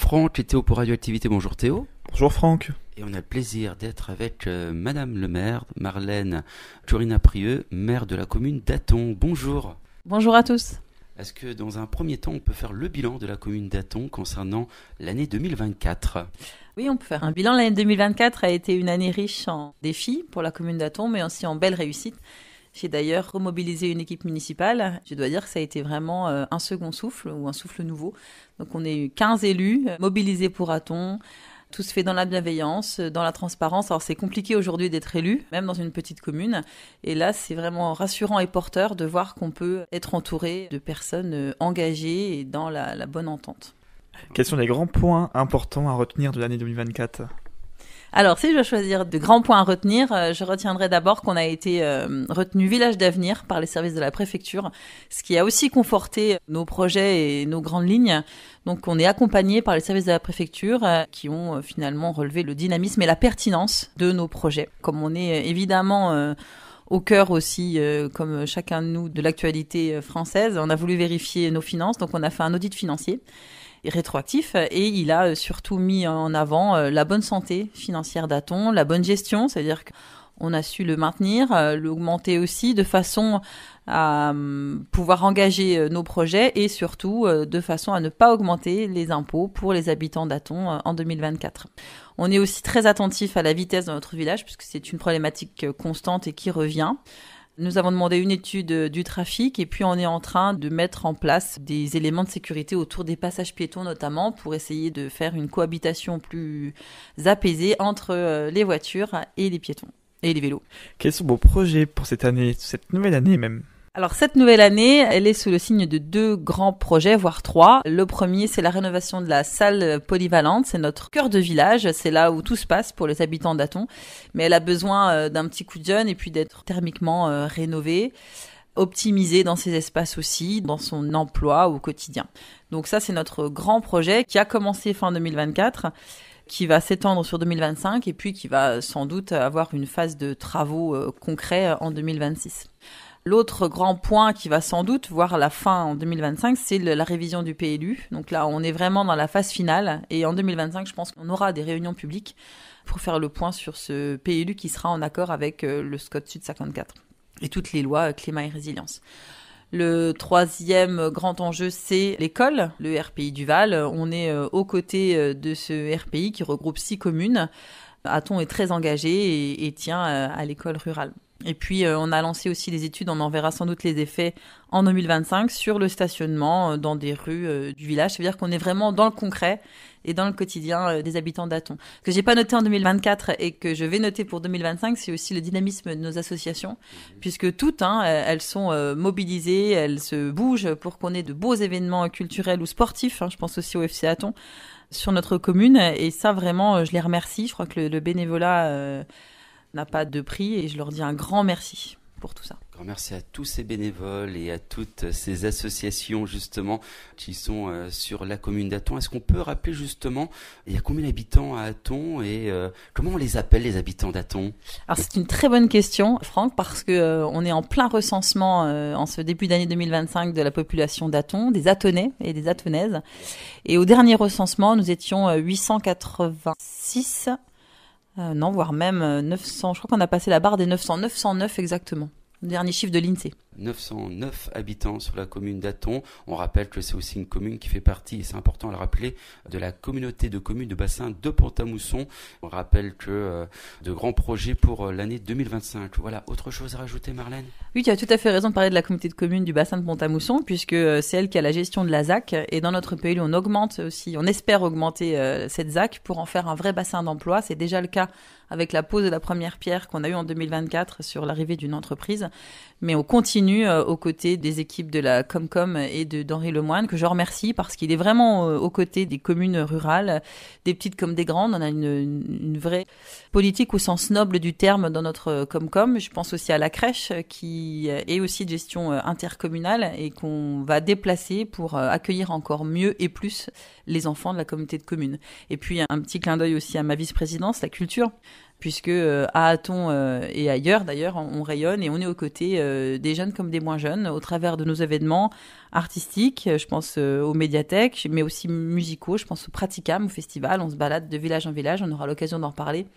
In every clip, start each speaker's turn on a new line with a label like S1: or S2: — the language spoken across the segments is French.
S1: Franck et Théo pour Radioactivité. Bonjour Théo.
S2: Bonjour Franck.
S1: Et on a le plaisir d'être avec Madame le maire, Marlène Turina-Prieux, maire de la commune d'Athon. Bonjour.
S3: Bonjour à tous.
S1: Est-ce que dans un premier temps, on peut faire le bilan de la commune d'Athon concernant l'année 2024 ?
S3: Oui, on peut faire un bilan. L'année 2024 a été une année riche en défis pour la commune d'Athon, mais aussi en belles réussites. J'ai d'ailleurs remobilisé une équipe municipale. Je dois dire que ça a été vraiment un second souffle ou un souffle nouveau. Donc on est 15 élus mobilisés pour Athon. Tout se fait dans la bienveillance, dans la transparence. Alors c'est compliqué aujourd'hui d'être élu, même dans une petite commune. Et là, c'est vraiment rassurant et porteur de voir qu'on peut être entouré de personnes engagées et dans la bonne entente.
S2: Quels sont les grands points importants à retenir de l'année 2024 ?
S3: Alors, si je dois choisir de grands points à retenir, je retiendrai d'abord qu'on a été retenu village d'avenir par les services de la préfecture, ce qui a aussi conforté nos projets et nos grandes lignes. Donc, on est accompagné par les services de la préfecture qui ont finalement relevé le dynamisme et la pertinence de nos projets. Comme on est évidemment au cœur aussi, comme chacun de nous, de l'actualité française, on a voulu vérifier nos finances, donc on a fait un audit financier rétroactif et il a surtout mis en avant la bonne santé financière d'Athon, la bonne gestion, c'est-à-dire qu'on a su le maintenir, l'augmenter aussi de façon à pouvoir engager nos projets et surtout de façon à ne pas augmenter les impôts pour les habitants d'Athon en 2024. On est aussi très attentif à la vitesse dans notre village puisque c'est une problématique constante et qui revient. Nous avons demandé une étude du trafic et puis on est en train de mettre en place des éléments de sécurité autour des passages piétons notamment pour essayer de faire une cohabitation plus apaisée entre les voitures et les piétons et les vélos.
S2: Quels sont vos projets pour cette année, cette nouvelle année même ?
S3: Alors cette nouvelle année, elle est sous le signe de 2 grands projets, voire 3. Le premier, c'est la rénovation de la salle polyvalente. C'est notre cœur de village. C'est là où tout se passe pour les habitants d'Athon. Mais elle a besoin d'un petit coup de jeune et puis d'être thermiquement rénovée, optimisée dans ses espaces aussi, dans son emploi au quotidien. Donc ça, c'est notre grand projet qui a commencé fin 2024. Qui va s'étendre sur 2025 et puis qui va sans doute avoir une phase de travaux concrets en 2026. L'autre grand point qui va sans doute voir la fin en 2025, c'est la révision du PLU. Donc là, on est vraiment dans la phase finale. Et en 2025, je pense qu'on aura des réunions publiques pour faire le point sur ce PLU qui sera en accord avec le SCOT Sud 54 et toutes les lois climat et résilience. Le troisième grand enjeu, c'est l'école, le RPI du Val. On est aux côtés de ce RPI qui regroupe 6 communes. Athon est très engagé et tient à l'école rurale. Et puis, on a lancé aussi des études, on en verra sans doute les effets en 2025 sur le stationnement dans des rues du village. C'est-à-dire qu'on est vraiment dans le concret et dans le quotidien des habitants d'Athon. Ce que j'ai pas noté en 2024 et que je vais noter pour 2025, c'est aussi le dynamisme de nos associations, puisque toutes, elles sont mobilisées, elles se bougent pour qu'on ait de beaux événements culturels ou sportifs. Je pense aussi au FC Athon sur notre commune. Et ça, vraiment, je les remercie. Je crois que le bénévolat n'a pas de prix et je leur dis un grand merci pour tout ça.
S1: Grand merci à tous ces bénévoles et à toutes ces associations justement qui sont sur la commune d'Athon. Est-ce qu'on peut rappeler justement il y a combien d'habitants à Athon et comment on les appelle les habitants d'Athon ?
S3: Alors c'est une très bonne question Franck parce que on est en plein recensement en ce début d'année 2025 de la population d'Athon, des Athonais et des Athonaises. Et au dernier recensement, nous étions 886 voire même 900. Je crois qu'on a passé la barre des 900. 909 exactement. Le dernier chiffre de l'INSEE.
S1: 909 habitants sur la commune d'Athon. On rappelle que c'est aussi une commune qui fait partie, et c'est important à le rappeler, de la communauté de communes de bassin de Pont-à-Mousson. On rappelle que de grands projets pour l'année 2025. Voilà, autre chose à rajouter Marlène ?
S3: Oui, tu as tout à fait raison de parler de la communauté de communes du bassin de Pont-à-Mousson, puisque c'est elle qui a la gestion de la ZAC. Et dans notre PLU, on espère augmenter cette ZAC pour en faire un vrai bassin d'emploi. C'est déjà le cas avec la pose de la première pierre qu'on a eue en 2024 sur l'arrivée d'une entreprise. Mais on continue aux côtés des équipes de la Comcom et d'Henri Lemoine, que je remercie parce qu'il est vraiment aux côtés des communes rurales, des petites comme des grandes. On a une vraie politique au sens noble du terme dans notre Comcom. Je pense aussi à la crèche qui est aussi de gestion intercommunale et qu'on va déplacer pour accueillir encore mieux et plus les enfants de la communauté de communes. Et puis un petit clin d'œil aussi à ma vice-présidence, la culture, puisque à Hatton et ailleurs d'ailleurs, on rayonne et on est aux côtés des jeunes comme des moins jeunes au travers de nos événements artistiques. Je pense aux médiathèques, mais aussi musicaux. Je pense au Praticam, au festival. On se balade de village en village. On aura l'occasion d'en reparler.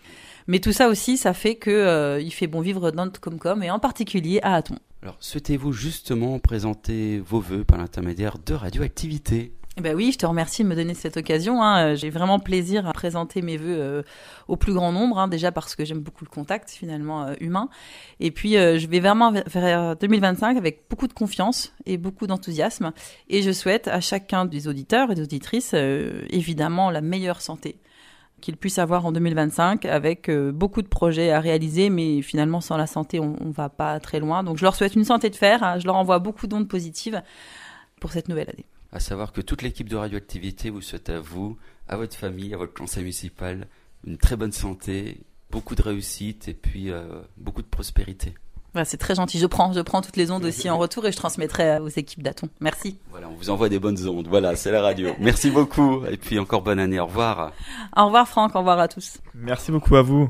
S3: Mais tout ça aussi, ça fait que il fait bon vivre dans notre Comcom et en particulier à Hatton.
S1: Alors, souhaitez-vous justement présenter vos vœux par l'intermédiaire de Radioactivité ?
S3: Eh ben oui, je te remercie de me donner cette occasion. J'ai vraiment plaisir à présenter mes vœux au plus grand nombre, déjà parce que j'aime beaucoup le contact finalement humain. Et puis je vais vraiment vers 2025 avec beaucoup de confiance et beaucoup d'enthousiasme. Et je souhaite à chacun des auditeurs et des auditrices évidemment la meilleure santé qu'ils puissent avoir en 2025 avec beaucoup de projets à réaliser, mais finalement sans la santé on va pas très loin. Donc je leur souhaite une santé de fer. Je leur envoie beaucoup d'ondes positives pour cette nouvelle année.
S1: À savoir que toute l'équipe de Radioactivité vous souhaite à vous, à votre famille, à votre conseil municipal, une très bonne santé, beaucoup de réussite et puis beaucoup de prospérité.
S3: Ouais, c'est très gentil. Je prends toutes les ondes aussi en retour et je transmettrai aux équipes d'Hatton. Merci.
S1: Voilà, on vous envoie des bonnes ondes. Voilà, c'est la radio. Merci beaucoup et puis encore bonne année. Au revoir.
S3: Au revoir Franck, au revoir à tous.
S2: Merci beaucoup à vous.